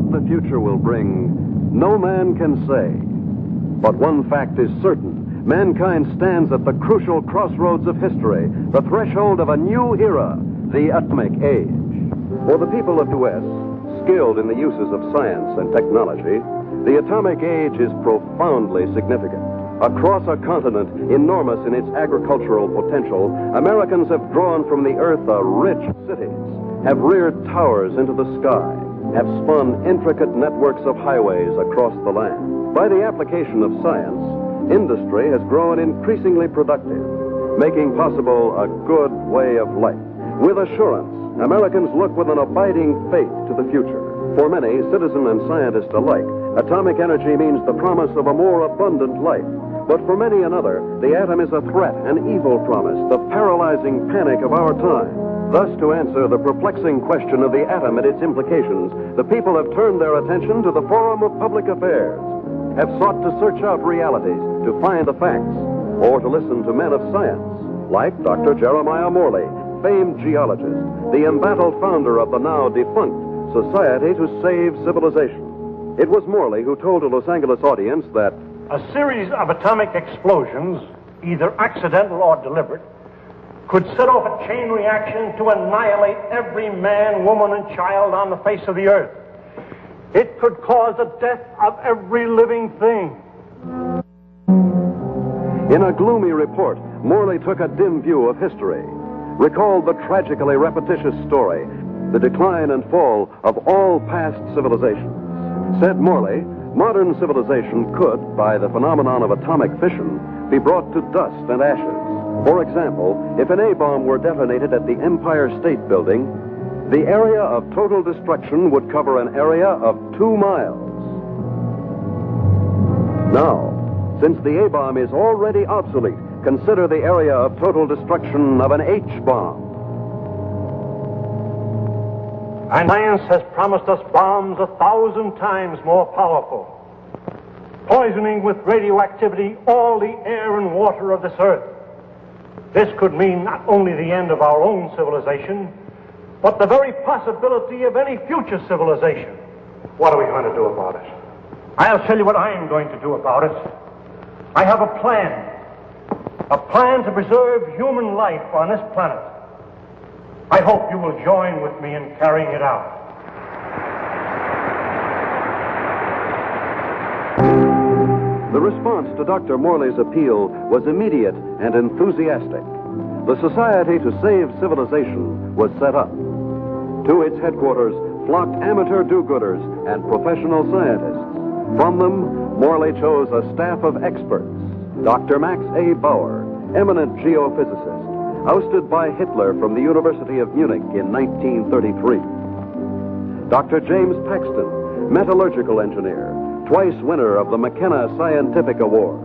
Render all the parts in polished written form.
What the future will bring, no man can say. But one fact is certain. Mankind stands at the crucial crossroads of history, the threshold of a new era, the atomic age. For the people of the U.S., skilled in the uses of science and technology, the atomic age is profoundly significant. Across a continent enormous in its agricultural potential, Americans have drawn from the earth a rich cities, have reared towers into the sky, have spun intricate networks of highways across the land. By the application of science, industry has grown increasingly productive, making possible a good way of life. With assurance, Americans look with an abiding faith to the future. For many, citizen and scientist alike, atomic energy means the promise of a more abundant life. But for many another, the atom is a threat, an evil promise, the paralyzing panic of our time. Thus, to answer the perplexing question of the atom and its implications, the people have turned their attention to the forum of public affairs, have sought to search out realities, to find the facts, or to listen to men of science, like Dr. Jeremiah Morley, famed geologist, the embattled founder of the now defunct Society to Save Civilization. It was Morley who told a Los Angeles audience that a series of atomic explosions, either accidental or deliberate, could set off a chain reaction to annihilate every man, woman, and child on the face of the earth. It could cause the death of every living thing. In a gloomy report, Morley took a dim view of history, recalled the tragically repetitious story, the decline and fall of all past civilizations. Said Morley, modern civilization could, by the phenomenon of atomic fission, be brought to dust and ashes. For example, if an A-bomb were detonated at the Empire State Building, the area of total destruction would cover an area of 2 miles. Now, since the A-bomb is already obsolete, consider the area of total destruction of an H-bomb. And science has promised us bombs 1,000 times more powerful, poisoning with radioactivity all the air and water of this earth. This could mean not only the end of our own civilization, but the very possibility of any future civilization. What are we going to do about it? I'll tell you what I am going to do about it. I have a plan to preserve human life on this planet. I hope you will join with me in carrying it out. The response to Dr. Morley's appeal was immediate and enthusiastic. The Society to Save Civilization was set up. To its headquarters flocked amateur do-gooders and professional scientists. From them, Morley chose a staff of experts. Dr. Max A. Bauer, eminent geophysicist, ousted by Hitler from the University of Munich in 1933. Dr. James Paxton, metallurgical engineer, twice winner of the McKenna Scientific Award.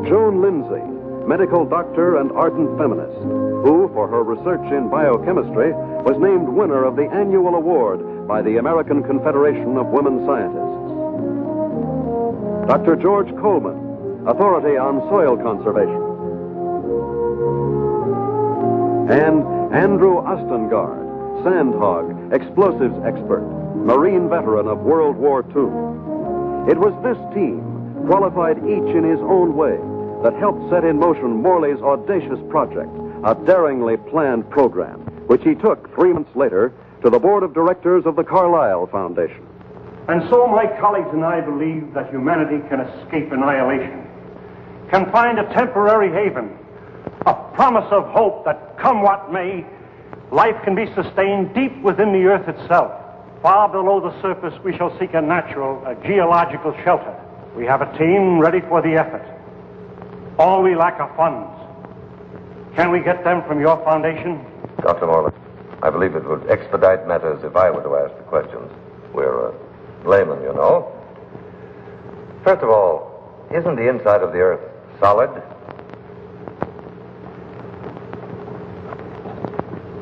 Joan Lindsey, medical doctor and ardent feminist, who, for her research in biochemistry, was named winner of the annual award by the American Confederation of Women Scientists. Dr. George Coleman, authority on soil conservation. And Andrew Ostergaard, sandhog, explosives expert, Marine veteran of World War II. It was this team, qualified each in his own way, that helped set in motion Morley's audacious project, a daringly planned program, which he took 3 months later to the board of directors of the Carlyle Foundation. And so my colleagues and I believe that humanity can escape annihilation, can find a temporary haven, a promise of hope that, come what may, life can be sustained deep within the earth itself. Far below the surface, we shall seek a natural, a geological shelter. We have a team ready for the effort. All we lack are funds. Can we get them from your foundation? Dr. Morley, I believe it would expedite matters if I were to ask the questions. We're laymen, you know. First of all, isn't the inside of the earth solid?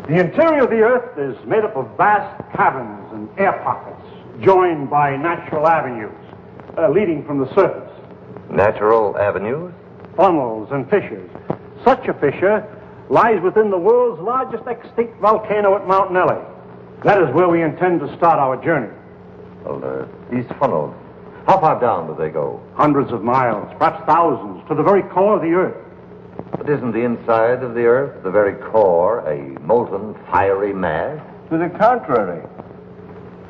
The interior of the earth is made up of vast caverns and air pockets, joined by natural avenues leading from the surface. Natural avenues? Funnels and fissures. Such a fissure lies within the world's largest extinct volcano at Mount Nelly. That is where we intend to start our journey. Well, these funnels, how far down do they go? Hundreds of miles, perhaps thousands, to the very core of the Earth. But isn't the inside of the Earth, the very core, a molten, fiery mass? To the contrary.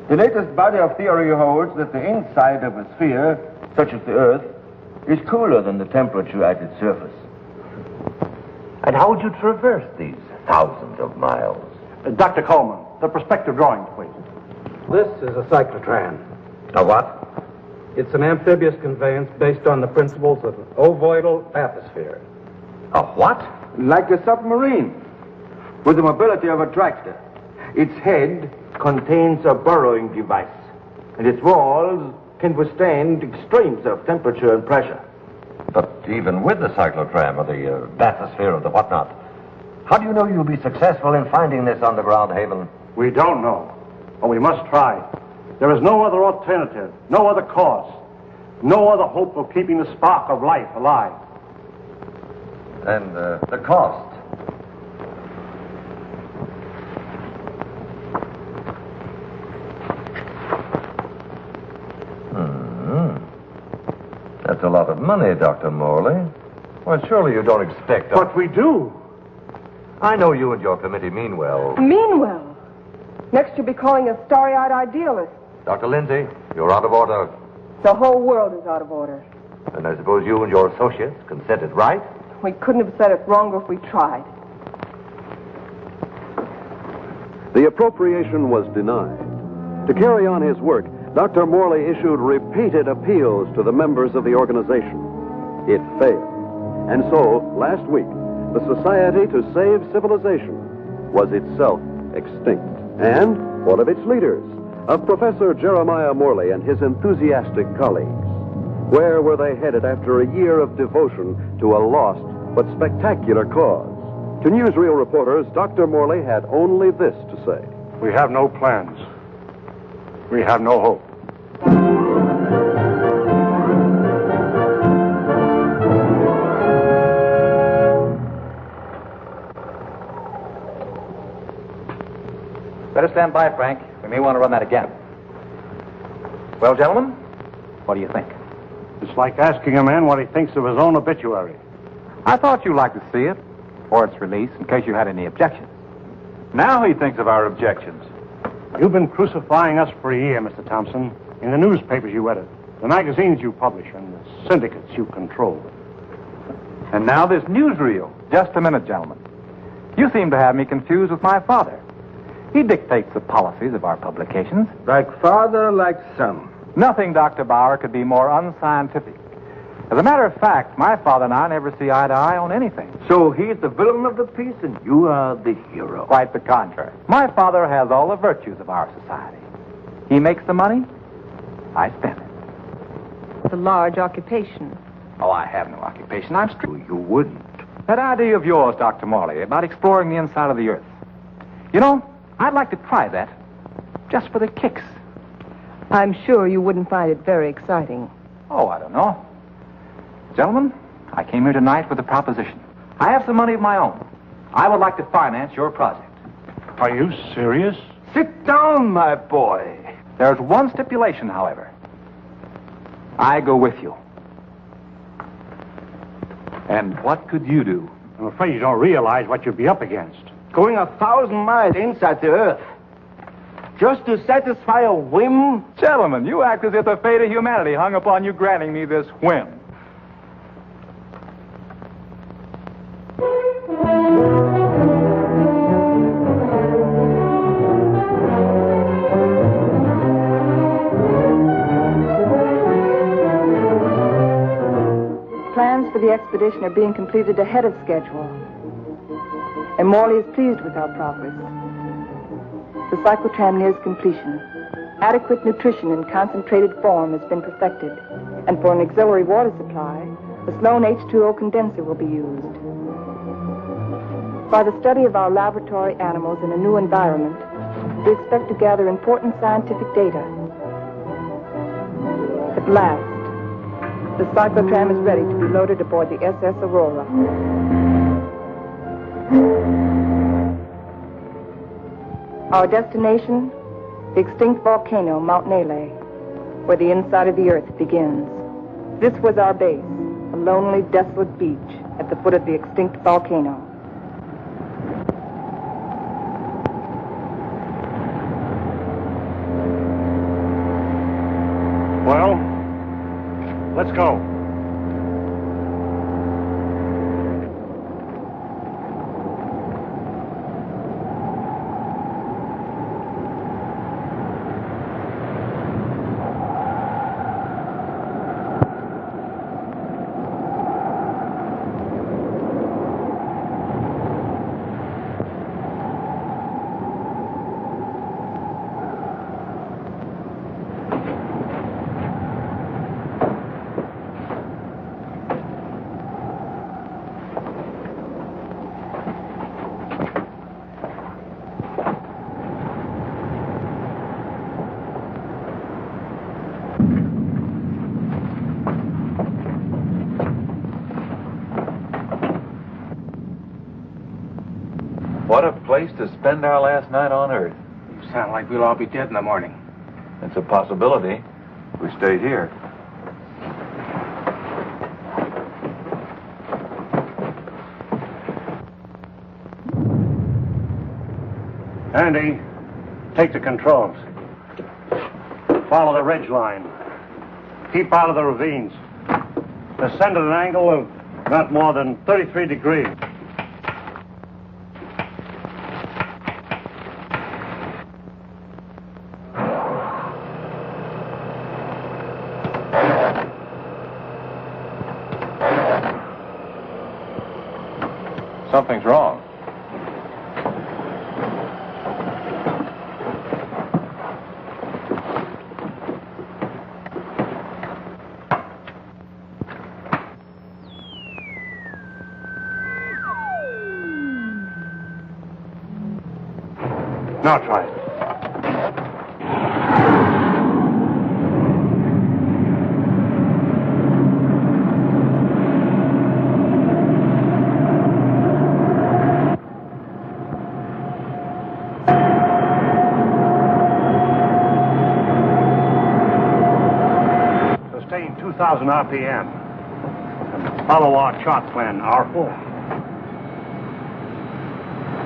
The latest body of theory holds that the inside of a sphere, such as the Earth, is cooler than the temperature at its surface. And how would you traverse these thousands of miles? Dr. Coleman, the perspective drawings, please. This is a cyclotram. A what? It's an amphibious conveyance based on the principles of an ovoidal bathysphere. A what? Like a submarine, with the mobility of a tractor. Its head contains a burrowing device, and its walls can withstand extremes of temperature and pressure. But even with the cyclotram or the bathysphere or the whatnot, how do you know you'll be successful in finding this underground haven? We don't know, but we must try. There is no other alternative, no other cause, no other hope of keeping the spark of life alive. And the cost? That's a lot of money, Dr. Morley. Well, surely you don't expect... But we do. I know you and your committee mean well. Mean well. Next you'll be calling us starry-eyed idealists. Dr. Lindsey, you're out of order. The whole world is out of order. And I suppose you and your associates consented, right? We couldn't have said it wronger if we tried. The appropriation was denied. To carry on his work, Dr. Morley issued repeated appeals to the members of the organization. It failed. And so, last week, the Society to Save Civilization was itself extinct. And one of its leaders, of Professor Jeremiah Morley and his enthusiastic colleagues. Where were they headed after a year of devotion to a lost but spectacular cause? To newsreel reporters, Dr. Morley had only this to say. We have no plans. We have no hope. Better stand by, Frank. We may want to run that again. Well, gentlemen, what do you think? It's like asking a man what he thinks of his own obituary. I thought you'd like to see it, or its release, in case you had any objections. Now he thinks of our objections. You've been crucifying us for a year, Mr. Thompson, in the newspapers you edit, the magazines you publish, and the syndicates you control. And now this newsreel. Just a minute, gentlemen. You seem to have me confused with my father. He dictates the policies of our publications. Like father, like son. Nothing, Dr. Bauer, could be more unscientific. As a matter of fact, my father and I never see eye to eye on anything. So he's the villain of the piece, and you are the hero. Quite the contrary. My father has all the virtues of our society. He makes the money, I spend it. It's a large occupation. Oh, I have no occupation. I'm strict. You wouldn't. That idea of yours, Dr. Morley, about exploring the inside of the Earth. You know, I'd like to try that, just for the kicks. I'm sure you wouldn't find it very exciting. Oh, I don't know. Gentlemen, I came here tonight with a proposition. I have some money of my own. I would like to finance your project. Are you serious? Sit down, my boy. There's one stipulation, however. I go with you. And what could you do? I'm afraid you don't realize what you'd be up against. Going 1,000 miles inside the Earth. Just to satisfy a whim? Gentlemen, you act as if the fate of humanity hung upon you granting me this whim. Plans for the expedition are being completed ahead of schedule. And Morley is pleased with our progress. The cyclotram nears completion. Adequate nutrition in concentrated form has been perfected. And for an auxiliary water supply, the Sloan H2O condenser will be used. By the study of our laboratory animals in a new environment, we expect to gather important scientific data. At last, the cyclotram is ready to be loaded aboard the SS Aurora. Our destination, the extinct volcano, Mount Nele. where the inside of the Earth begins. This was our base, a lonely, desolate beach at the foot of the extinct volcano. Well, let's go. What a place to spend our last night on Earth. You sound like we'll all be dead in the morning. It's a possibility. We stayed here. Andy, take the controls. Follow the ridge line. Keep out of the ravines. Ascend at an angle of not more than 33 degrees. Something's wrong. Now try it. Sustain 2,000 RPM. And follow our chart plan, R4.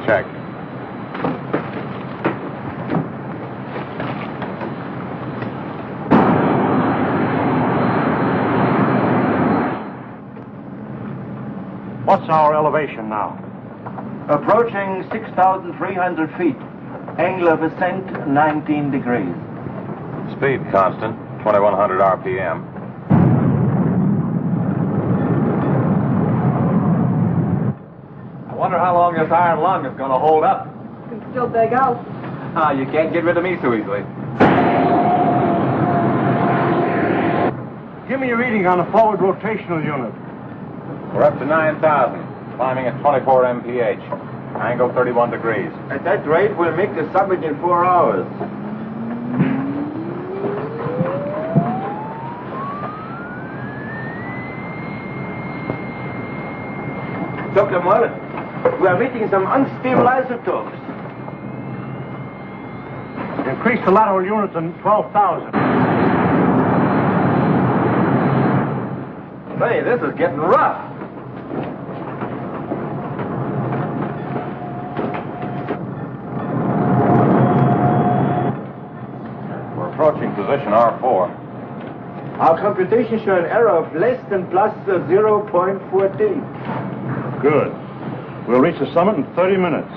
Check. What's our elevation now? Approaching 6,300 feet. Angle of ascent, 19 degrees. Speed constant, 2,100 RPM. I wonder how long this iron lung is going to hold up. You can still beg out. You can't get rid of me so easily. Give me a reading on the forward rotational unit. We're up to 9,000, climbing at 24 mph. Angle 31 degrees. At that rate, we'll make the summit in 4 hours. Dr. Morley, we are meeting some unstable isotopes. Increase the lateral unit to 12,000. Hey, this is getting rough. We're approaching position R4. Our computations show an error of less than plus 0.14. Good. We'll reach the summit in 30 minutes.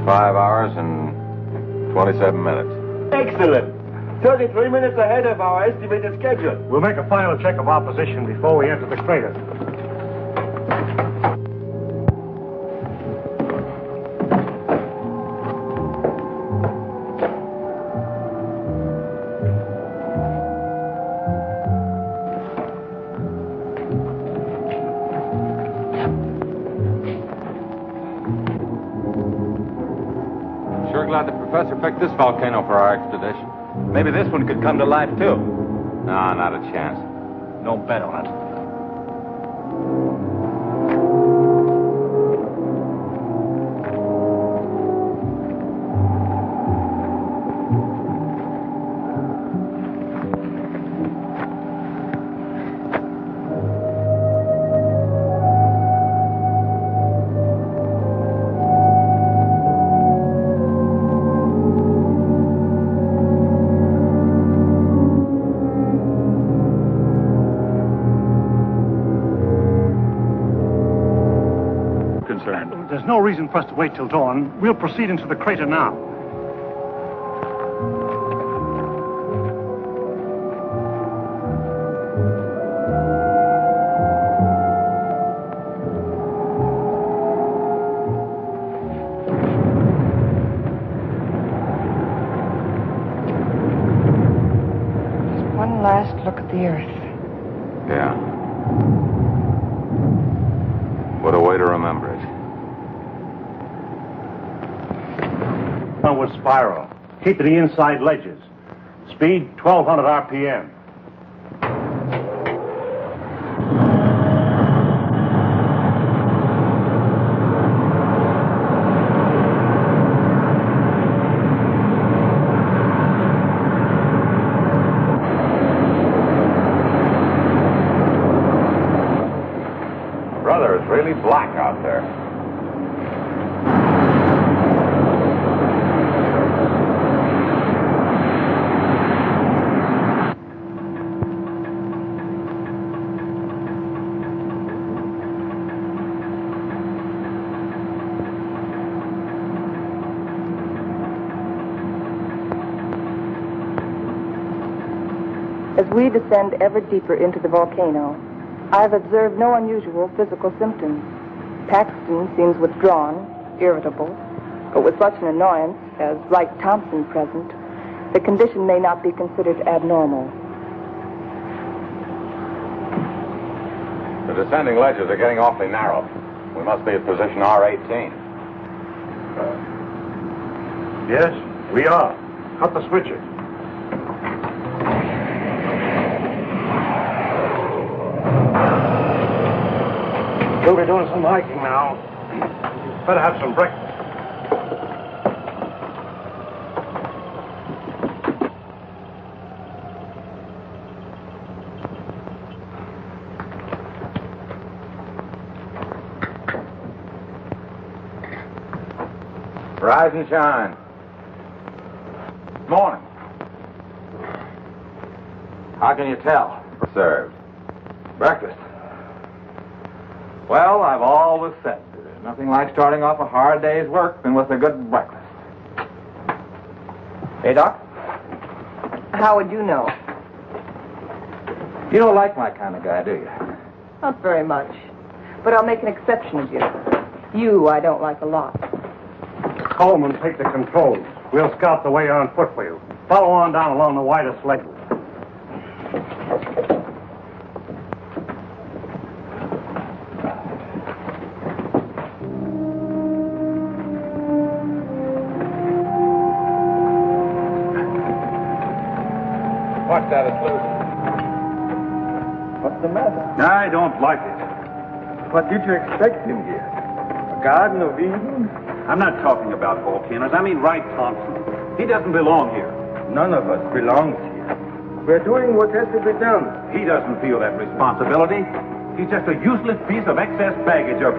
Five hours and 27 minutes. Excellent. 33 minutes ahead of our estimated schedule. We'll make a final check of our position before we enter the crater. professor picked this volcano for our expedition. Maybe this one could come to life, too. No, not a chance. No bet on it. There's no reason for us to wait till dawn. We'll proceed into the crater now. Just one last look at the Earth. Yeah. What a way to remember it. Downward spiral. Keep to the inside ledges. Speed 1,200 RPM. Brother, it's really black out there. As we descend ever deeper into the volcano, I've observed no unusual physical symptoms. Paxton seems withdrawn, irritable, but with such an annoyance as Wright Thompson present, the condition may not be considered abnormal. The descending ledges are getting awfully narrow. We must be at position R18. Yes, we are. Cut the switches. We'll be doing some hiking now. Better have some breakfast. Rise and shine. Morning. How can you tell? Served. Breakfast. Well, I've always said there's nothing like starting off a hard day's work than with a good breakfast. Hey, Doc? How would you know? You don't like my kind of guy, do you? Not very much. But I'll make an exception of you. You I don't like a lot. Coleman, take the controls. We'll scout the way on foot for you. Follow on down along the widest ledge. Watch that, it's loose. What's the matter? I don't like it. What did you expect him here? A Garden of Eden? I'm not talking about volcanoes. I mean Wright Thompson. He doesn't belong here. None of us belongs here. We're doing what has to be done. He doesn't feel that responsibility. He's just a useless piece of excess baggage, a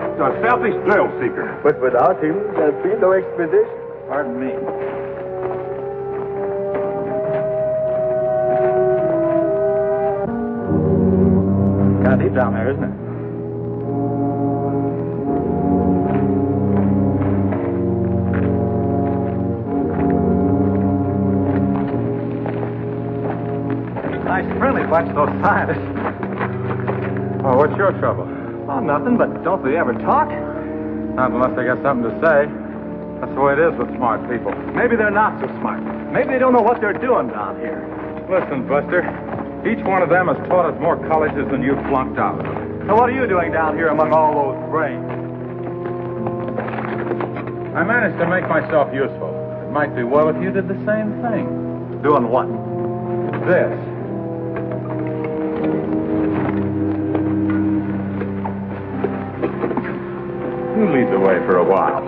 selfish thrill seeker. But without him, there'd be no expedition. Pardon me. Kind of deep down there, isn't it? Nice friendly bunch, those scientists. Oh, what's your trouble? Oh, nothing, but don't they ever talk? Not unless they got something to say. That's the way it is with smart people. Maybe they're not so smart. Maybe they don't know what they're doing down here. Listen, Buster. Each one of them has taught us more colleges than you've flunked out. So what are you doing down here among all those brains? I managed to make myself useful. It might be well if you did the same thing. Doing what? This. You lead the way for a while.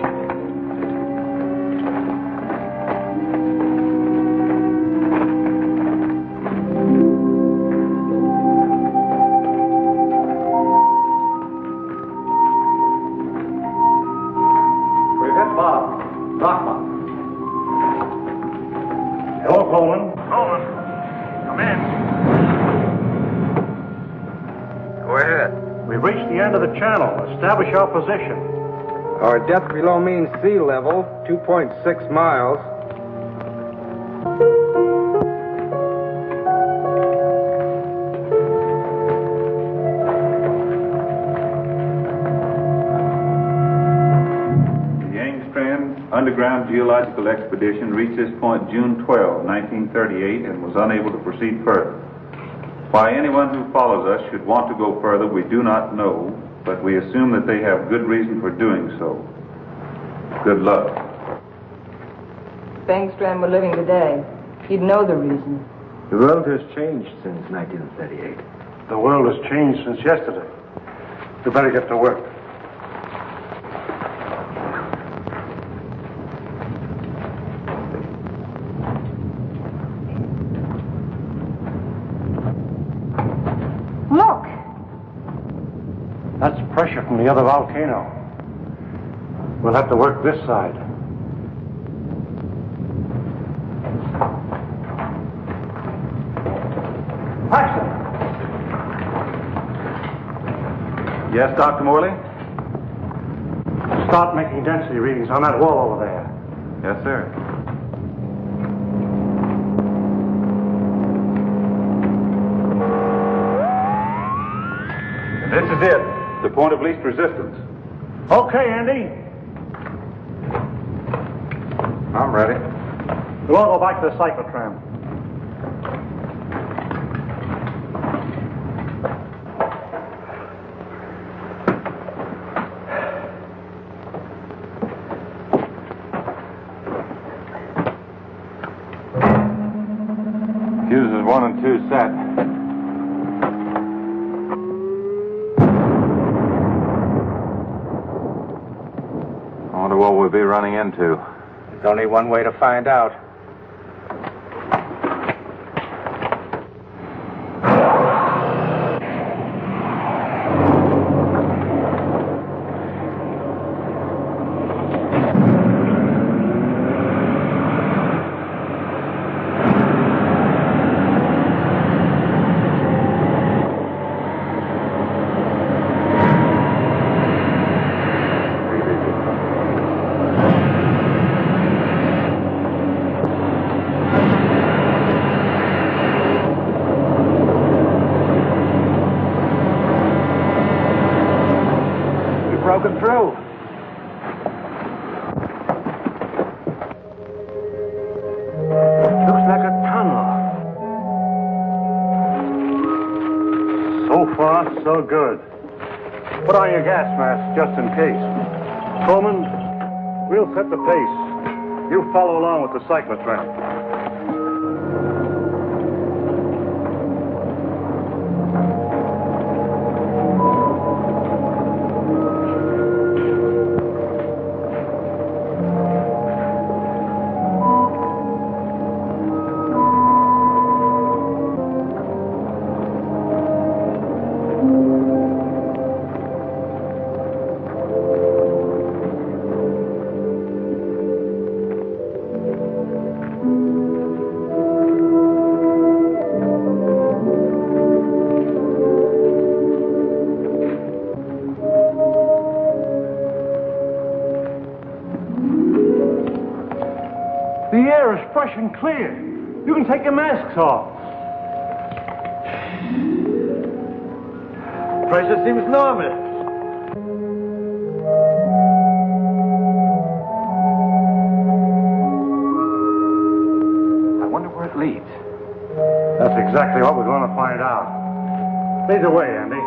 We've hit bottom. Rock bottom. Hello, Coleman. Coleman. Come in. Go ahead. We've reached the end of the channel. Establish our position. Our depth below mean sea level, 2.6 miles. Underground geological expedition reached this point June 12, 1938, and was unable to proceed further. Why anyone who follows us should want to go further, we do not know, but we assume that they have good reason for doing so. Good luck. If Engstrand were living today, he'd know the reason. The world has changed since 1938. The world has changed since yesterday. We better get to work. Look! That's pressure from the other volcano. We'll have to work this side. Paxton! Yes, Dr. Morley? Start making density readings on that wall over there. Yes, sir. This is it. The point of least resistance. Okay, Andy. I'm ready. We'll all go back to the cyclotram. Fuses 1 and 2 set. I wonder what we'll be running into. There's only one way to find out. Broken through. Looks like a tunnel. So far, so good. Put on your gas mask just in case. Coleman, we'll set the pace. You follow along with the cyclotram. The air is fresh and clear. You can take your masks off. Pressure seems normal. I wonder where it leads. That's exactly what we're going to find out. Lead the way, Andy.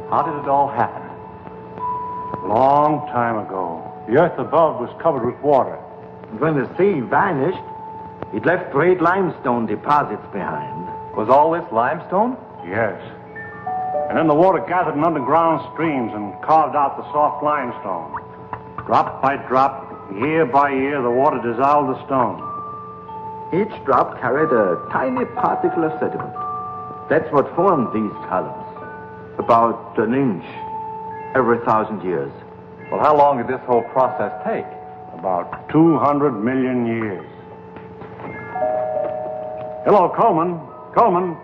How did it all happen? Long time ago. The earth above was covered with water. And when the sea vanished, it left great limestone deposits behind. Was all this limestone? Yes. And then the water gathered in underground streams and carved out the soft limestone. Drop by drop, year by year, the water dissolved the stone. Each drop carried a tiny particle of sediment. That's what formed these columns. About an inch every 1,000 years. Well, how long did this whole process take? About 200 million years. Hello, Coleman. Coleman,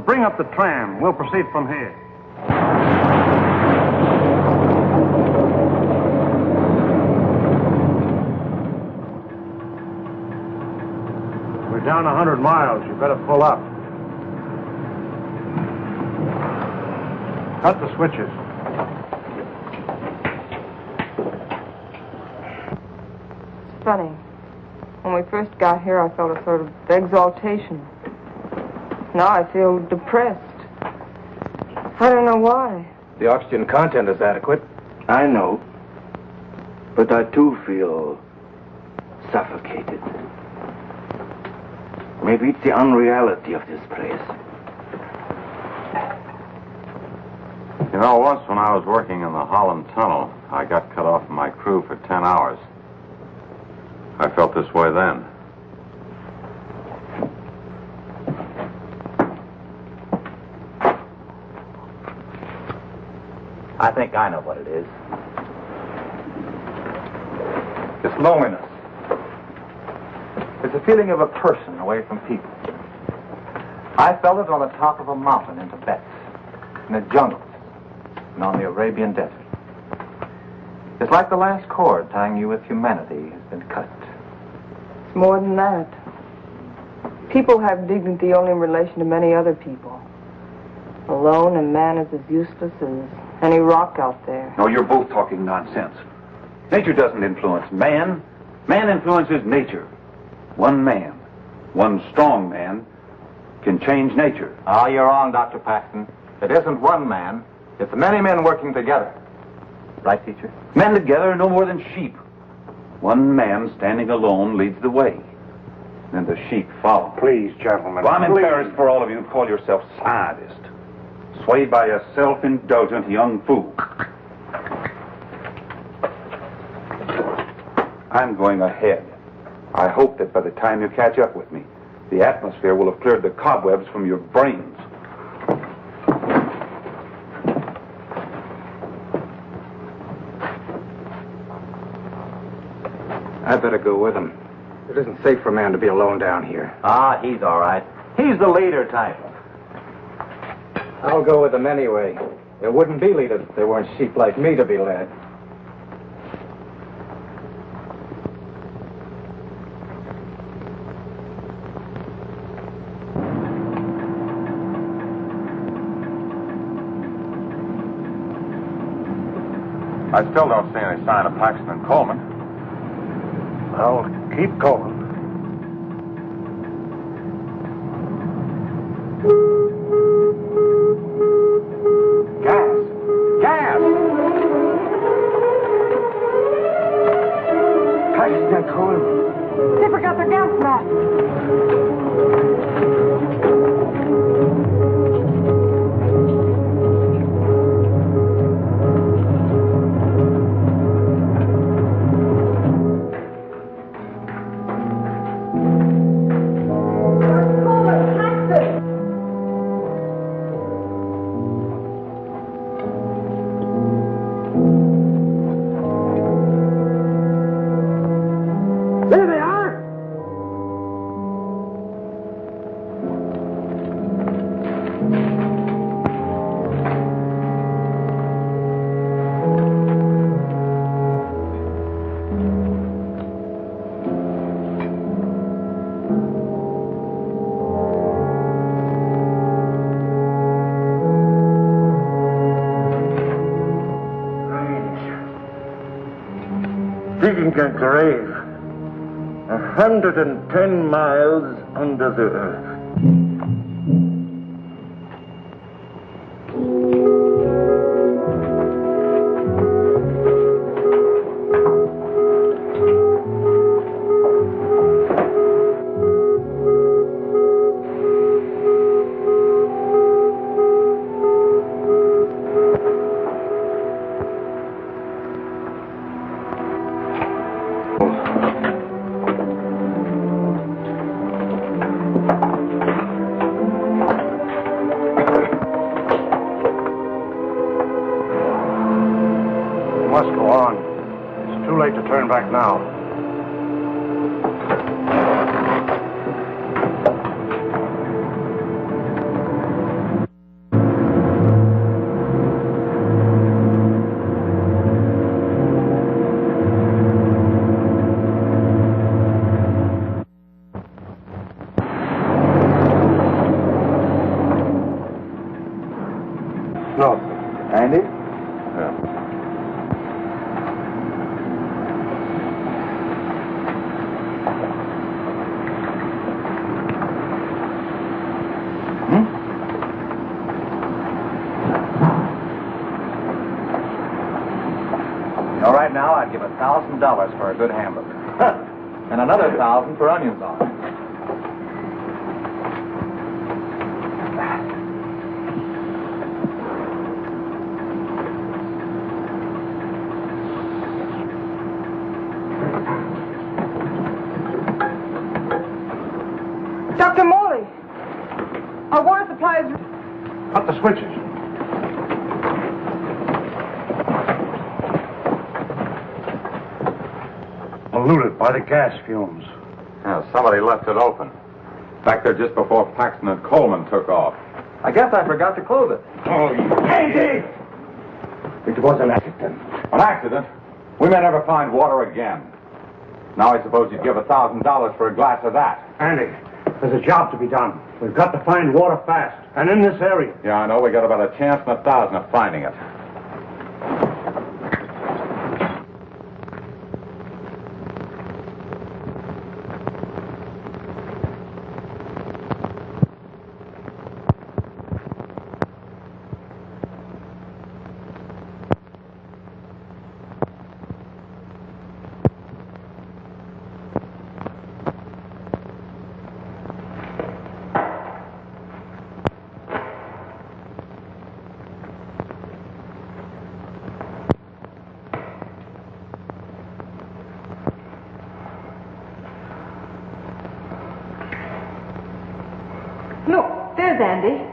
bring up the tram. We'll proceed from here. We're down 100 miles. You better pull up. Cut the switches. It's funny. When we first got here, I felt a sort of exaltation. Now I feel depressed. I don't know why. The oxygen content is adequate. I know. But I too feel suffocated. Maybe it's the unreality of this place. You know, once when I was working in the Holland Tunnel, I got cut off from my crew for 10 hours. I felt this way then. I think I know what it is. It's loneliness. It's a feeling of a person away from people. I felt it on the top of a mountain in Tibet, in the jungles, and on the Arabian desert. It's like the last cord tying you with humanity has been cut. It's more than that. People have dignity only in relation to many other people. Alone, a man is as useless as any rock out there. No, you're both talking nonsense. Nature doesn't influence man. Man influences nature. One man, one strong man, can change nature. Oh, you're wrong, Dr. Paxton. It isn't one man. It's many men working together. Right, teacher? Men together are no more than sheep. One man standing alone leads the way. Then the sheep follow. Please, gentlemen. Well, I'm please. embarrassed for all of you who call yourself scientists. Swayed by a self-indulgent young fool. I'm going ahead. I hope that by the time you catch up with me, the atmosphere will have cleared the cobwebs from your brains. I'd better go with him. It isn't safe for a man to be alone down here. Ah, he's all right. He's the leader type. I'll go with them anyway. There wouldn't be leaders if there weren't sheep like me to be led. I still don't see any sign of Paxton and Coleman. Well, keep going. Gas! Paxton and Coleman. They forgot their gas mask. There they are! Digging a grave 110 miles under the earth. must go on. It's too late to turn back now. No. Andy? All right, now I'd give $1,000 for a good hamburger. And another 1,000 for onions on it. Dr. Morley, our water supply is... Cut the switches. Polluted by the gas fumes. Yeah, somebody left it open. Back there just before Paxton and Coleman took off. I guess I forgot to close it. Oh, Andy! It was an accident. An accident? We may never find water again. Now I suppose you'd give $1,000 for a glass of that. Andy, there's a job to be done. We've got to find water fast, and in this area. Yeah, I know. We got about a chance in 1,000 of finding it. Look, there's Andy.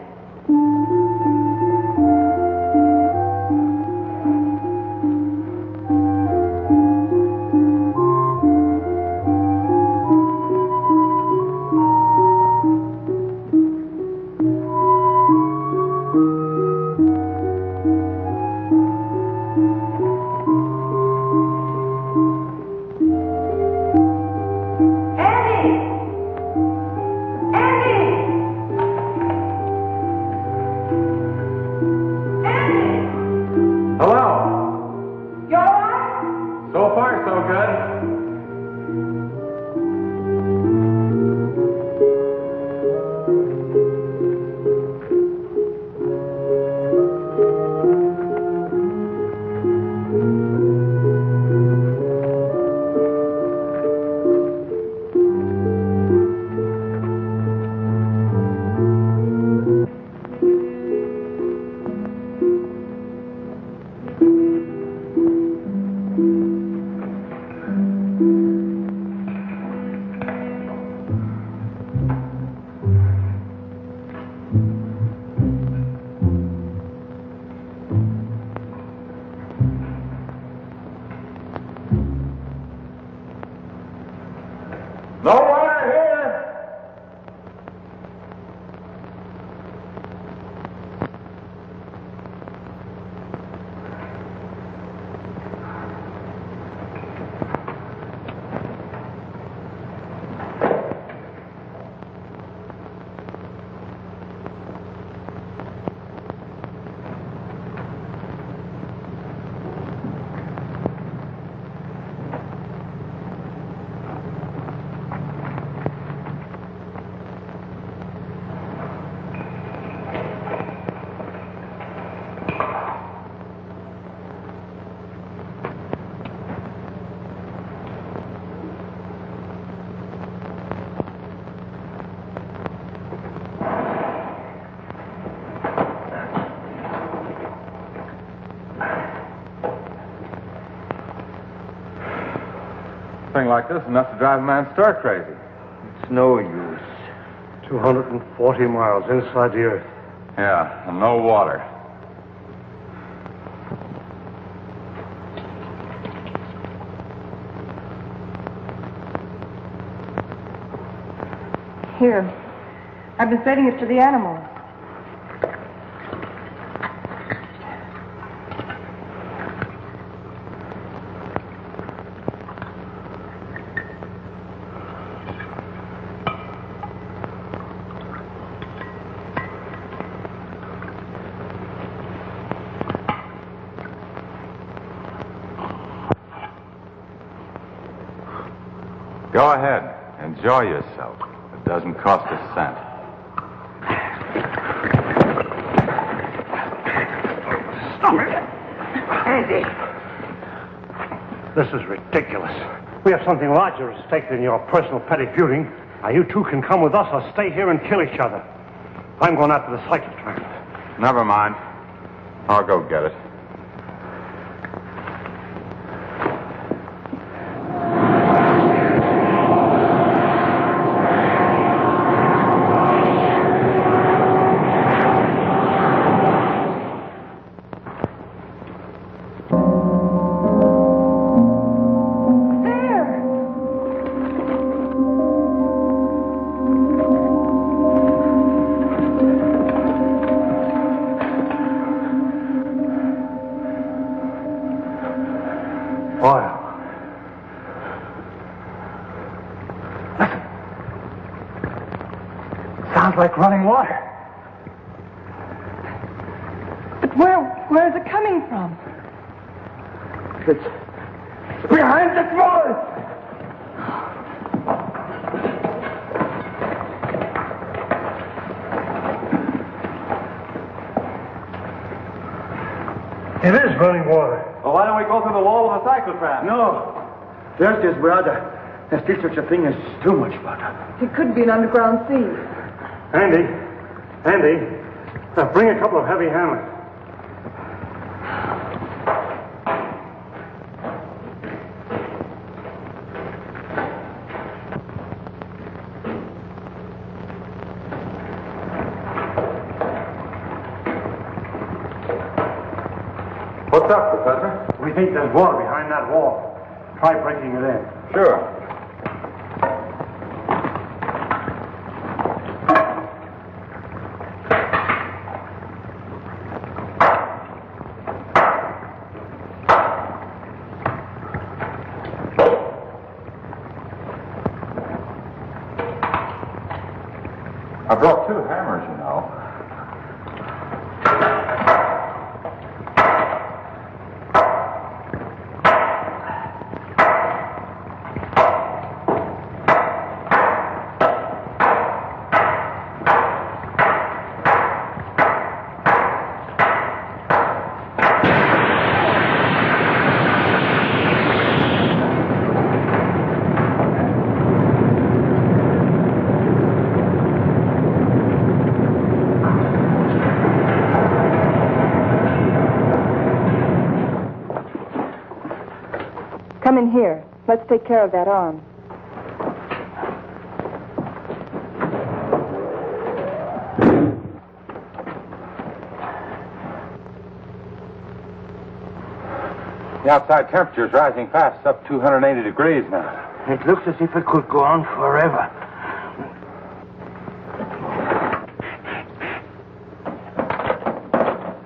Thing like this enough to drive a man stark crazy. It's no use. 240 miles inside the earth. Yeah, and no water. Here. I've been feeding it to the animals. Go ahead. Enjoy yourself. It doesn't cost a cent. Stop it! Andy! This is ridiculous. We have something larger at stake than your personal petty feuding. Now, you two can come with us or stay here and kill each other. I'm going after the Cyclotram. Never mind. I'll go get it. Sounds like running water. But where is it coming from? It's behind this wall. It is running water. Well, why don't we go through the wall of the cyclotram? No. There's this brother. There's still such a thing as too much water. It could be an underground sea. Andy, bring a couple of heavy hammers. What's up, Professor? We think there's water behind that wall. Try breaking it in. Sure. I brought 2 hammers, you know. Come in here. Let's take care of that arm. The outside temperature is rising fast. It's up 280 degrees now. It looks as if it could go on forever.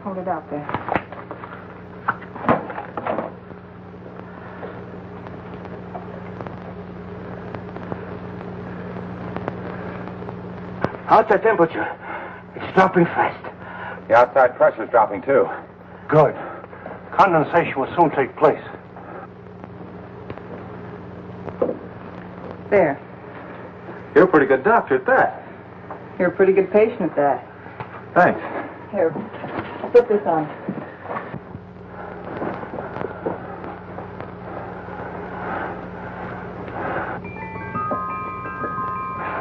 Hold it out there. Outside temperature. It's dropping fast. The outside pressure is dropping, too. Good. Condensation will soon take place. There. You're a pretty good doctor at that. You're a pretty good patient at that. Thanks. Here. Put this on.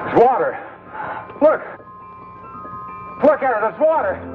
It's water. Look. Look at it. It's water.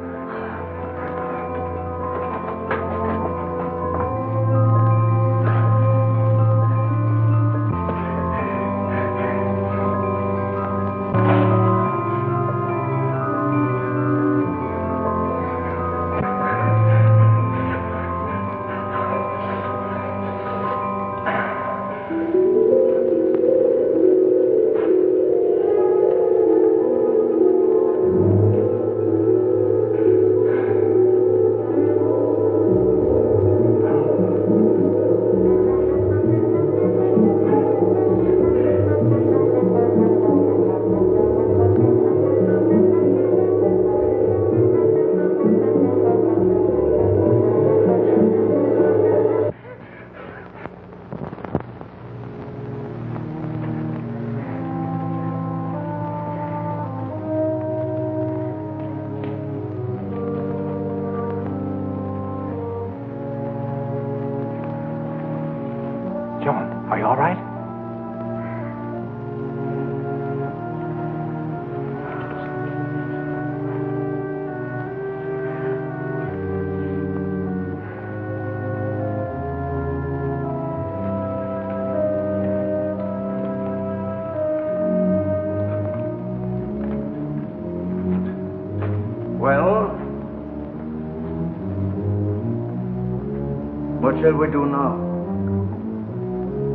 What shall we do now?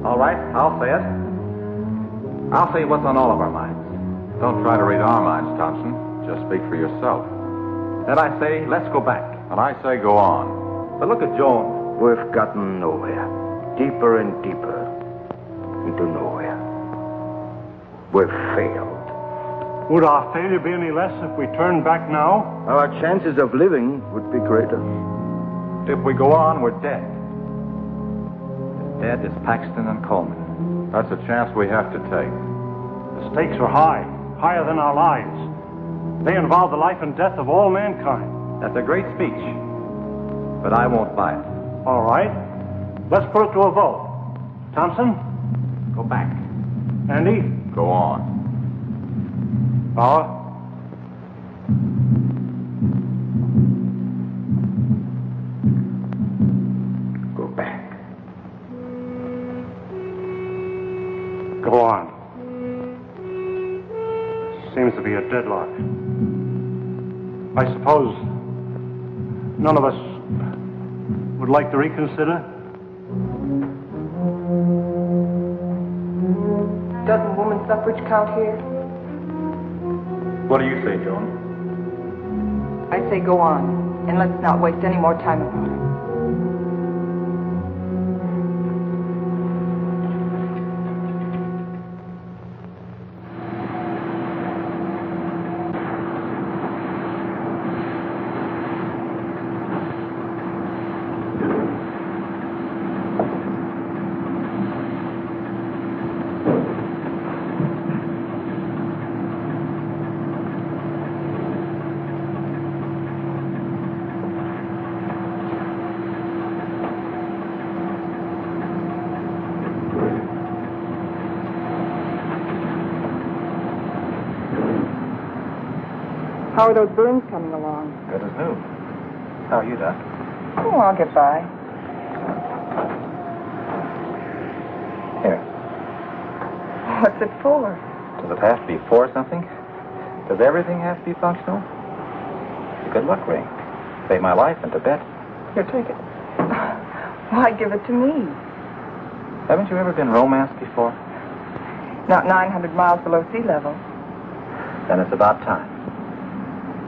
All right, I'll say it. I'll say what's on all of our minds. Don't try to read our minds, Thompson. Just speak for yourself. Then I say, let's go back. And I say go on. But look at Joan. We've gotten nowhere. Deeper and deeper into nowhere. We've failed. Would our failure be any less if we turned back now? Our chances of living would be greater. If we go on, we're dead. As dead as Paxton and Coleman. That's a chance we have to take. The stakes are high, higher than our lives. They involve the life and death of all mankind. That's a great speech. But I won't buy it. All right. Let's put it to a vote. Thompson? Go back. Andy? Go on. Bauer? Go back. Go on. Seems to be a deadlock. I suppose none of us would like to reconsider? Doesn't woman suffrage count here? What do you say, Joan? I say go on, and let's not waste any more time about it. How are those burns coming along? Good as new. How are you, Doc? Oh, I'll get by. Here. What's it for? Does it have to be for something? Does everything have to be functional? It's a good luck ring. Saved my life in Tibet. Here, take it. Why give it to me? Haven't you ever been romanced before? Not 900 miles below sea level. Then it's about time.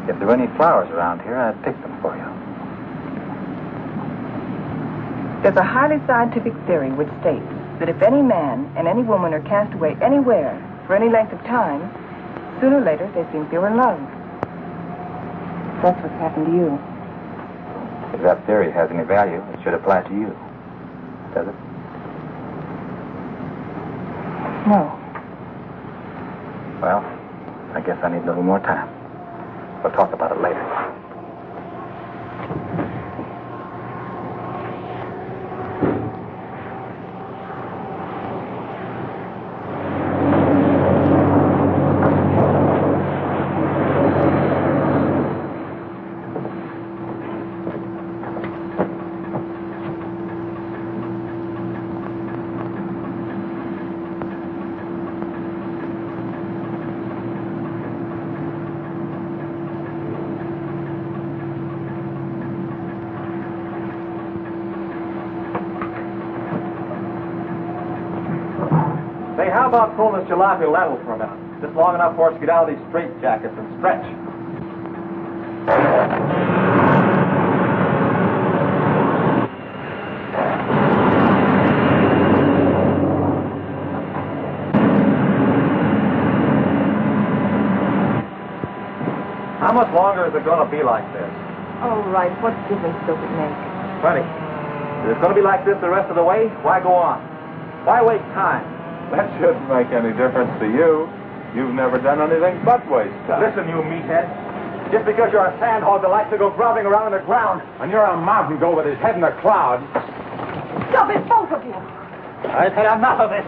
If there were any flowers around here, I'd pick them for you. There's a highly scientific theory which states that if any man and any woman are cast away anywhere for any length of time, sooner or later they seem they were in love. That's what's happened to you. If that theory has any value, it should apply to you. Does it? No. Well, I guess I need a little more time. We'll talk about it later. Hey, how about pulling this jalopy level for a minute? Just long enough for us to get out of these straitjackets and stretch. How much longer is it going to be like this? Oh, right. What difference does it make? Plenty. If it's going to be like this the rest of the way, why go on? Why waste time? That shouldn't make any difference to you. You've never done anything but waste time. Listen, you meathead. Just because you're a sandhog that likes to go grubbing around in the ground, And you're a mountain goat with his head in the clouds. Stop it, both of you! I've had enough of this.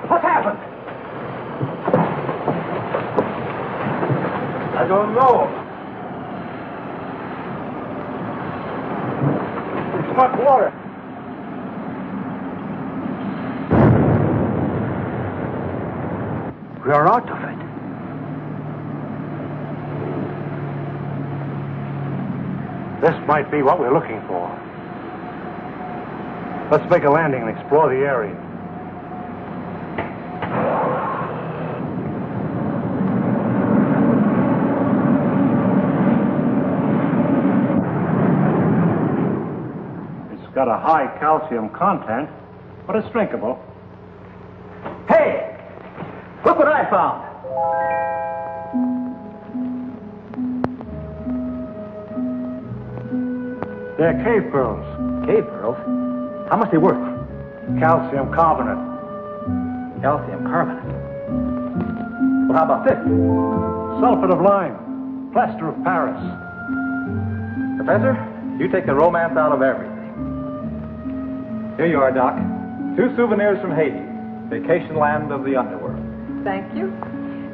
What's happened? I don't know. It's hot water. We are out of it. This might be what we're looking for. Let's make a landing and explore the area. It's got a high calcium content, but it's drinkable. Hey! Look what I found! They're cave pearls. Cave pearls? How much they worth? Calcium carbonate. Calcium carbonate. Well, how about this? Sulfate of lime. Plaster of Paris. Professor, you take the romance out of everything. Here you are, Doc. 2 souvenirs from Haiti, vacation land of the underworld. Thank you.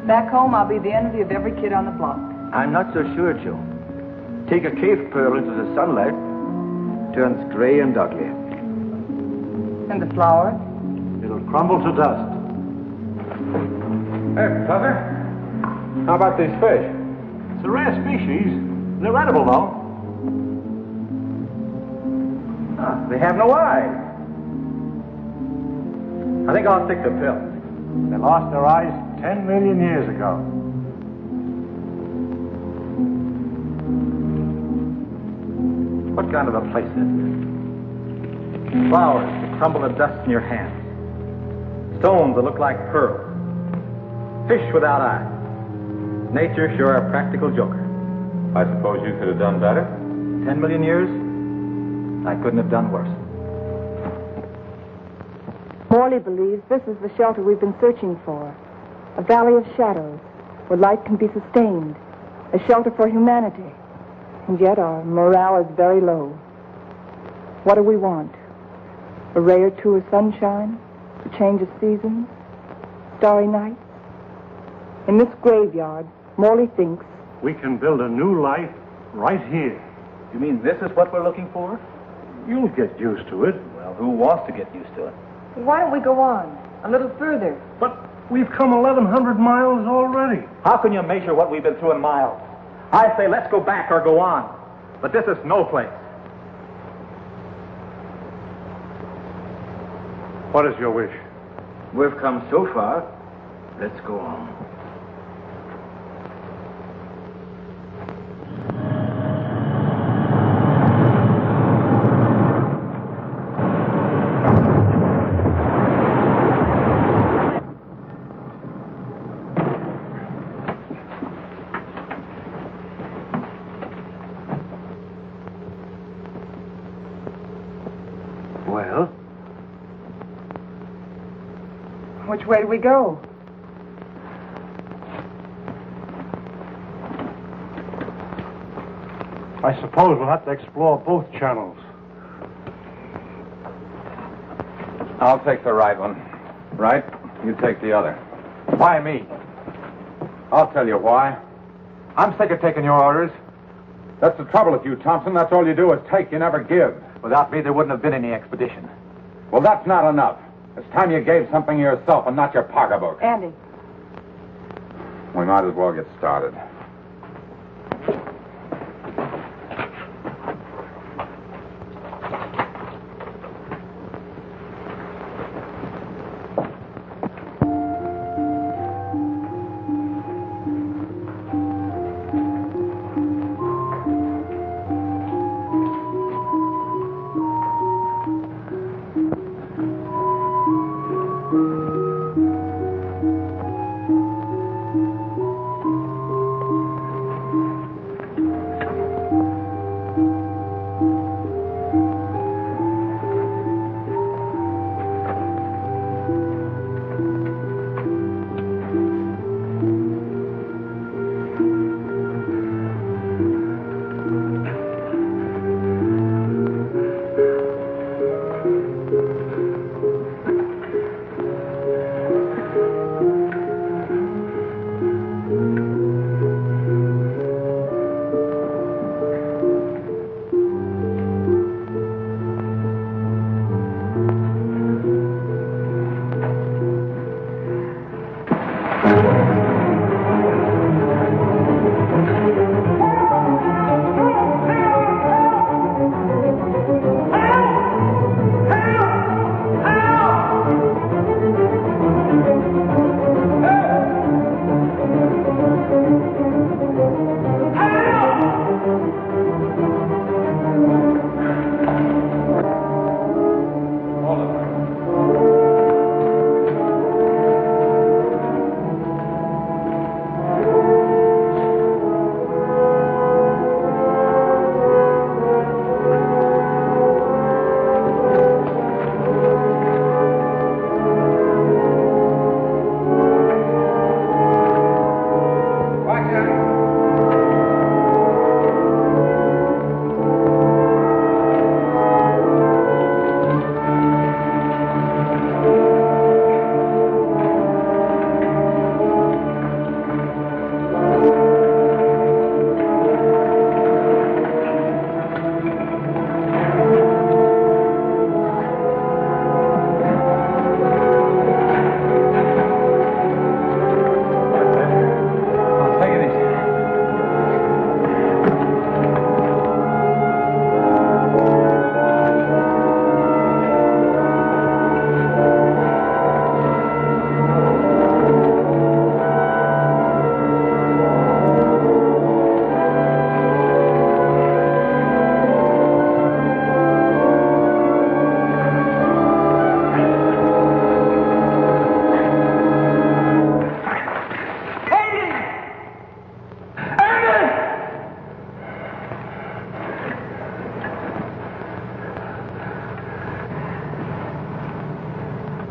Back home, I'll be the envy of every kid on the block. I'm not so sure, Joe. Take a cave pearl into the sunlight, turns gray and ugly. And the flowers? It'll crumble to dust. Hey, Professor, how about these fish? It's a rare species. They're edible, though. They have no eyes. I think I'll stick to pills. They lost their eyes 10 million years ago. What kind of a place is this? Flowers that crumble to dust in your hands. Stones that look like pearls. Fish without eyes. Nature sure a practical joker. I suppose you could have done better? 10 million years? I couldn't have done worse. Morley believes this is the shelter we've been searching for. A valley of shadows where life can be sustained. A shelter for humanity. And yet our morale is very low. What do we want? A ray or two of sunshine? A change of seasons? Starry nights? In this graveyard, Morley thinks We can build a new life right here. You mean this is what we're looking for? You'll get used to it. Well, who wants to get used to it? Why don't we go on? A little further. But we've come 1,100 miles already. How can you measure what we've been through in miles? I say let's go back or go on. But this is no place. What is your wish? We've come so far, let's go on. Well? Which way do we go? I suppose we'll have to explore both channels. I'll take the right one. Right? You take the other. Why me? I'll tell you why. I'm sick of taking your orders. That's the trouble with you, Thompson. That's all you do is take, you never give. Without me, there wouldn't have been any expedition. Well, that's not enough. It's time you gave something yourself and not your pocketbook. Andy. We might as well get started.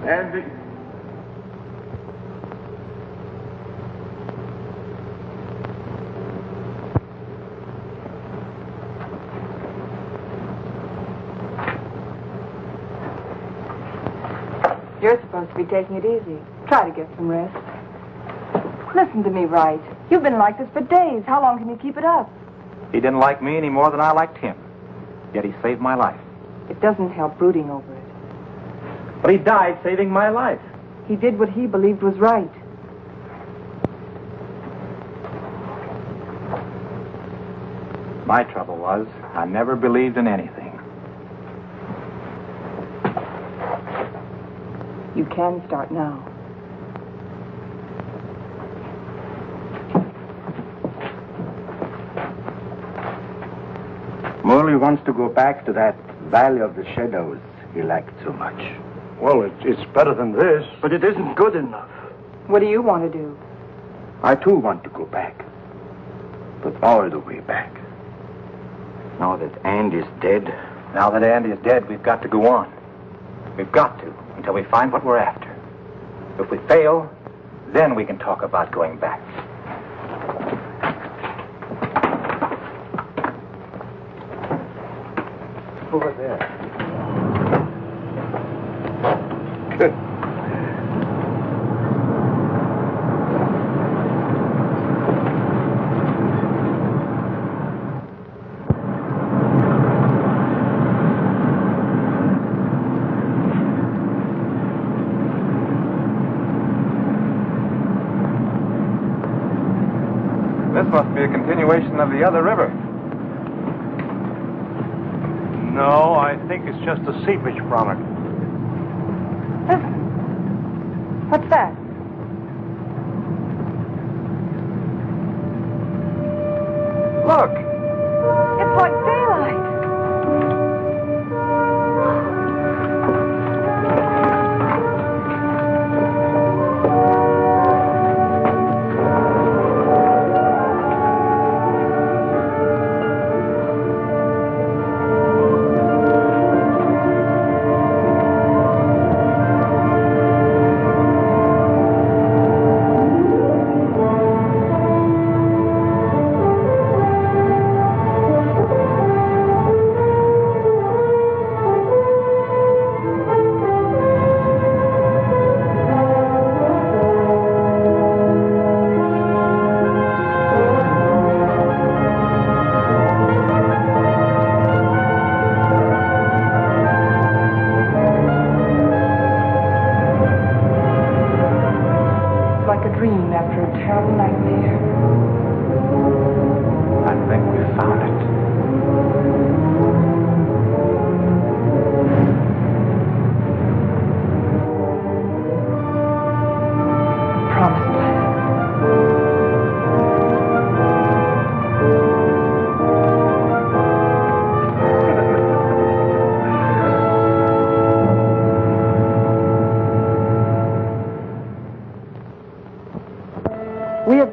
Andy. You're supposed to be taking it easy. Try to get some rest. Listen to me, Wright. You've been like this for days. How long can you keep it up? He didn't like me any more than I liked him. Yet he saved my life. It doesn't help brooding over it. But he died saving my life. He did what he believed was right. My trouble was, I never believed in anything. You can start now. Morley wants to go back to that Valley of the Shadows he liked so much. Well, it's better than this. But it isn't good enough. What do you want to do? I too want to go back. But all the way back. Now that Andy's dead. Now that Andy is dead, we've got to go on. We've got to, until we find what we're after. If we fail, then we can talk about going back. Over there. This must be a continuation of the other river. No, I think it's just a seepage from it. What's that? Look! It's like daylight.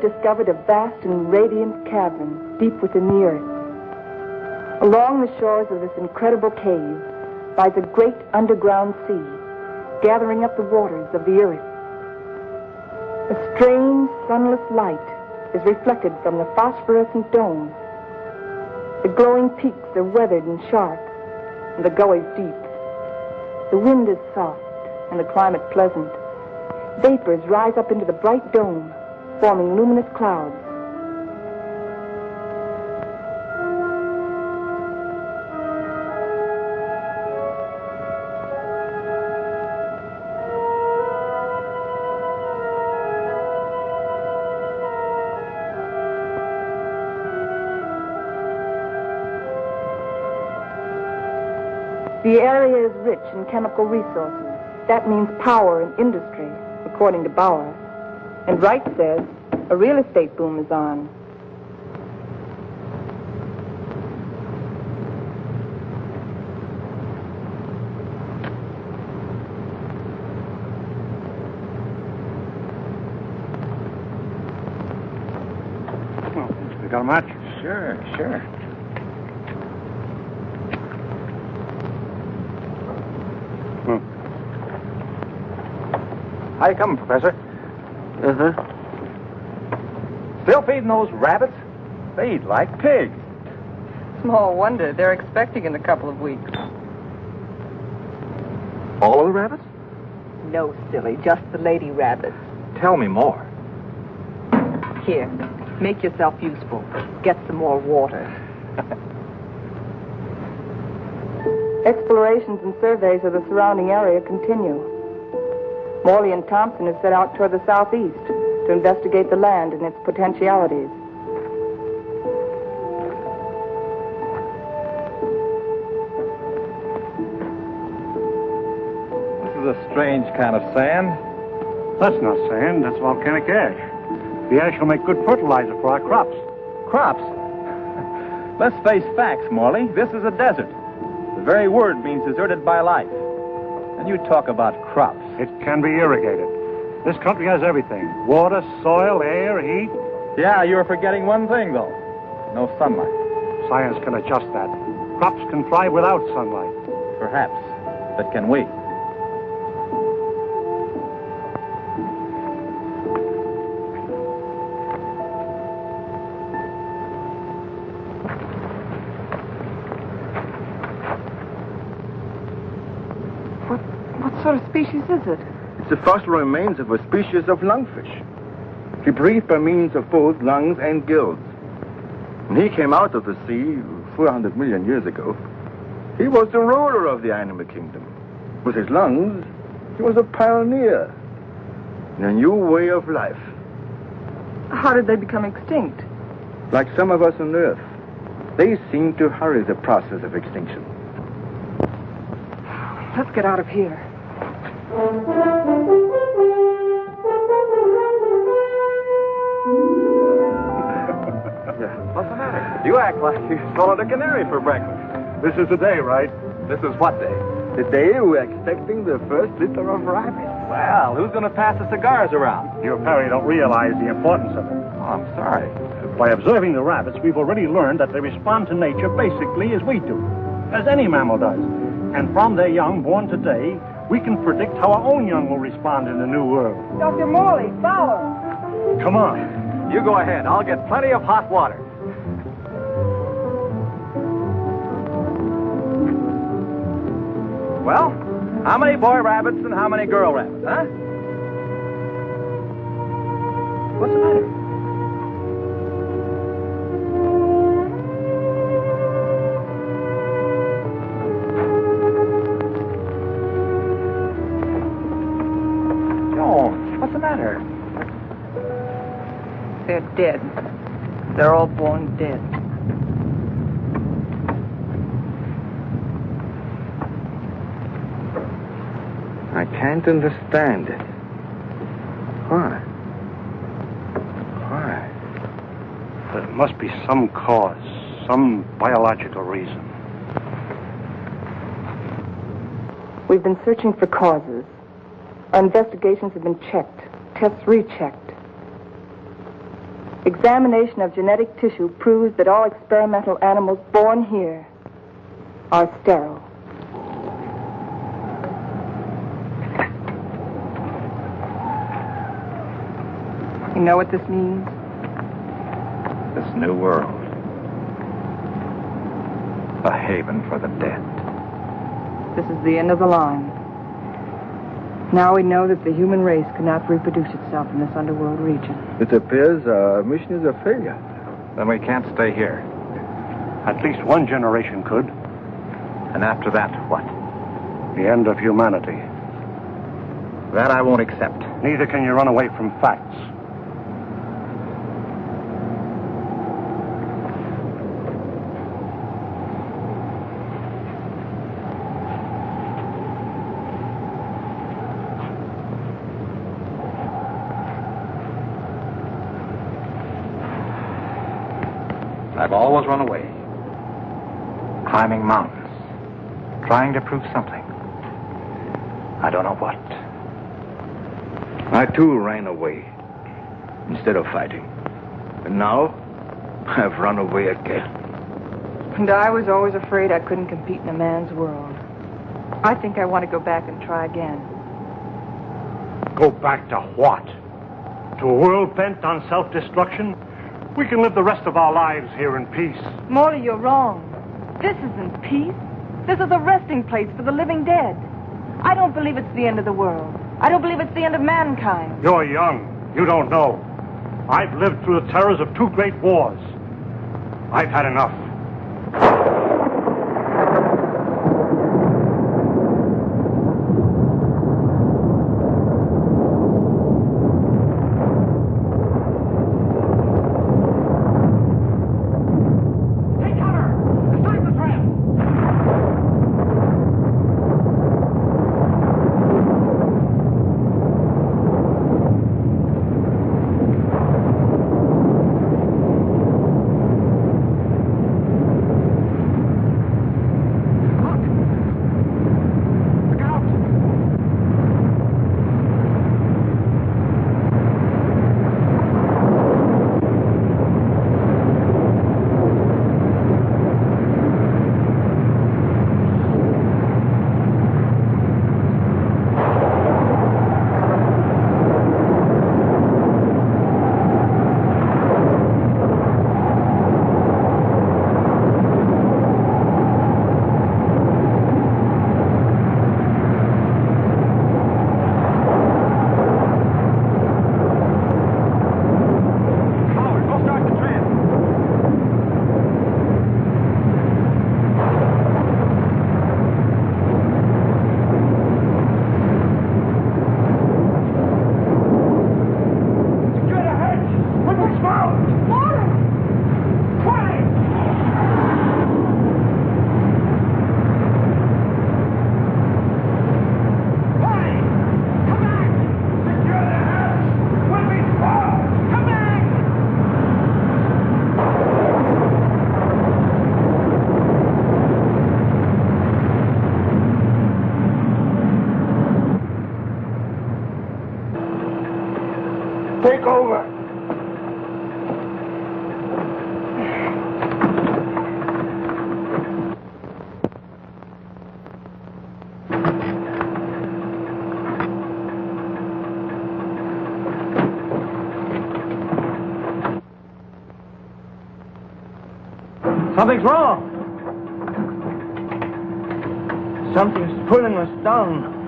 Discovered a vast and radiant cavern deep within the earth. Along the shores of this incredible cave lies a great underground sea, gathering up the waters of the earth. A strange, sunless light is reflected from the phosphorescent dome. The glowing peaks are weathered and sharp, and the gullies deep. The wind is soft, and the climate pleasant. Vapors rise up into the bright dome, forming luminous clouds. The area is rich in chemical resources. That means power and industry, according to Bauer. And Wright says a real estate boom is on. You got a match? Sure. How you coming, Professor? Still feeding those rabbits? They eat like pigs. Small wonder. They're expecting in a couple of weeks. All of the rabbits? No, silly. Just the lady rabbits. Tell me more. Here, make yourself useful. Get some more water. Explorations and surveys of the surrounding area continue. Morley and Thompson have set out toward the southeast to investigate the land and its potentialities. This is a strange kind of sand. That's not sand, that's volcanic ash. The ash will make good fertilizer for our crops. Crops? Let's face facts, Morley. This is a desert. The very word means deserted by life. And you talk about crops. It can be irrigated. This country has everything. Water, soil, air, heat. Yeah, you're forgetting one thing, though. No sunlight. Science can adjust that. Crops can thrive without sunlight. Perhaps. But can we? What sort of species is it? It's the fossil remains of a species of lungfish. He breathed by means of both lungs and gills. When he came out of the sea 400 million years ago, he was the ruler of the animal kingdom. With his lungs, he was a pioneer in a new way of life. How did they become extinct? Like some of us on Earth, they seem to hurry the process of extinction. Let's get out of here. What's the matter? You act like you swallowed a canary for breakfast. This is the day, right? This is what day? The day we're expecting the first litter of rabbits. Well, who's going to pass the cigars around? You apparently don't realize the importance of it. Oh, I'm sorry. By observing the rabbits, we've already learned that they respond to nature basically as we do, as any mammal does. And from their young born today, we can predict how our own young will respond in the new world. Dr. Morley, follow. Come on. You go ahead. I'll get plenty of hot water. Well, how many boy rabbits and how many girl rabbits, huh? What's the matter? What's the matter? They're dead. They're all born dead. I can't understand it. Why? Why? There must be some cause, some biological reason. We've been searching for causes. Our investigations have been checked, tests rechecked. Examination of genetic tissue proves that all experimental animals born here are sterile. You know what this means? This new world. A haven for the dead. This is the end of the line. Now we know that the human race cannot reproduce itself in this underworld region. It appears our mission is a failure. Then we can't stay here. At least one generation could. And after that, what? The end of humanity. That I won't accept. Neither can you run away from facts. I've always run away. Climbing mountains. Trying to prove something. I don't know what. I too ran away instead of fighting. And now I've run away again. And I was always afraid I couldn't compete in a man's world. I think I want to go back and try again. Go back to what? To a world bent on self-destruction? We can live the rest of our lives here in peace. Morley, you're wrong. This isn't peace. This is a resting place for the living dead. I don't believe it's the end of the world. I don't believe it's the end of mankind. You're young. You don't know. I've lived through the terrors of 2 great wars. I've had enough. Take over. Something's wrong. Something's pulling us down.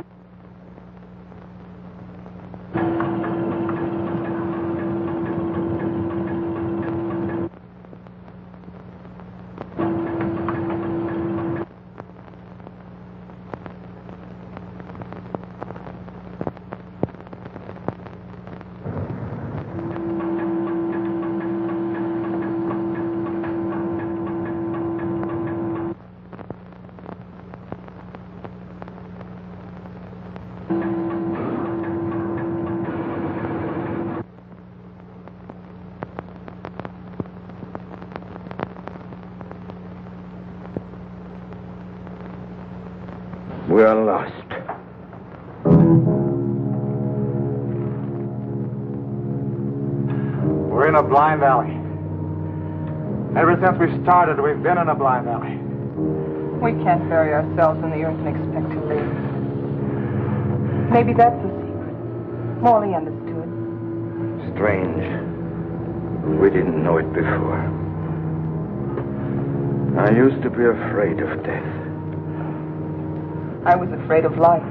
We are lost. We're in a blind alley. Ever since we started, we've been in a blind alley. We can't bury ourselves in the earth and expect to live. Maybe that's the secret. Morley understood. Strange. We didn't know it before. I used to be afraid of death. I was afraid of life.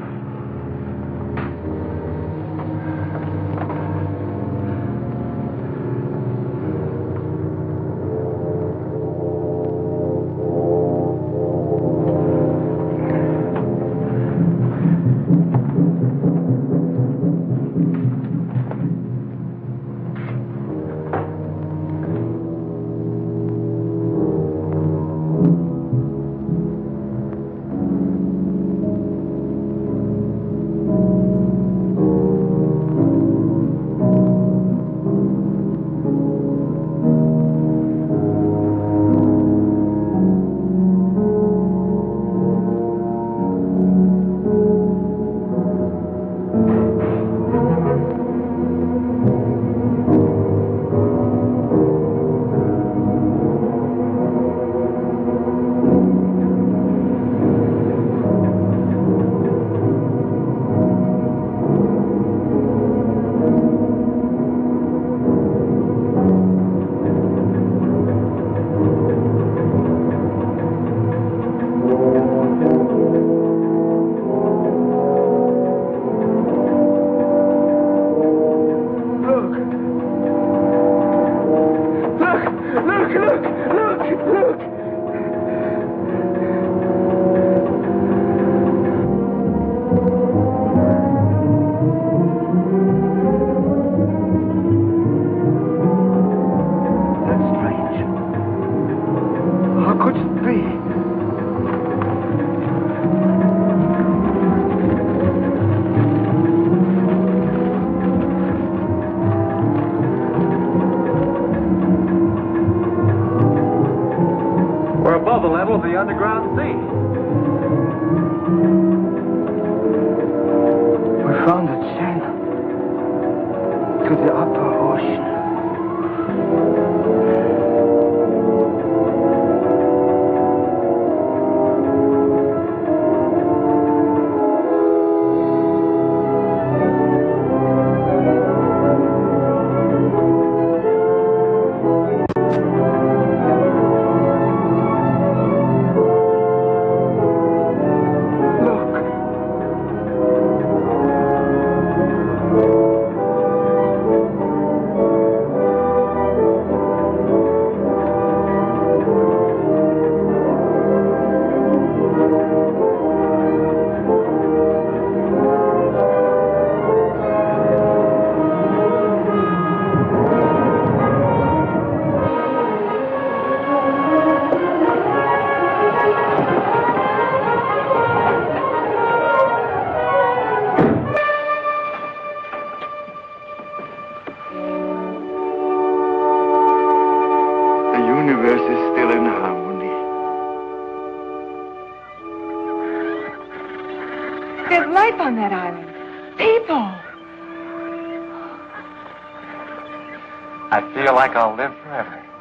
above the level of the underground sea. We found a channel to the upper ocean. There's life on that island. People. I feel like I'll live forever.